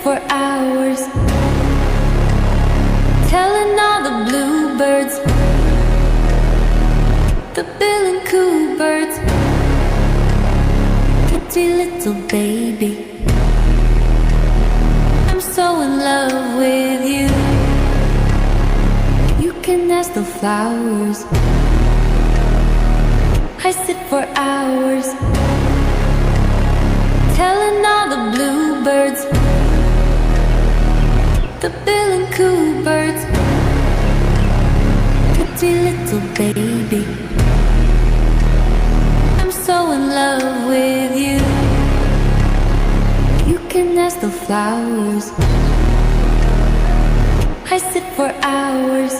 for hours, telling all the bluebirds, the bill and coo birds, pretty little baby, I'm so in love with you. You can ask the flowers, I sit for hours, telling all the bluebirds, the bill and coo birds, pretty little baby, I'm so in love with you. You can ask the flowers, I sit for hours,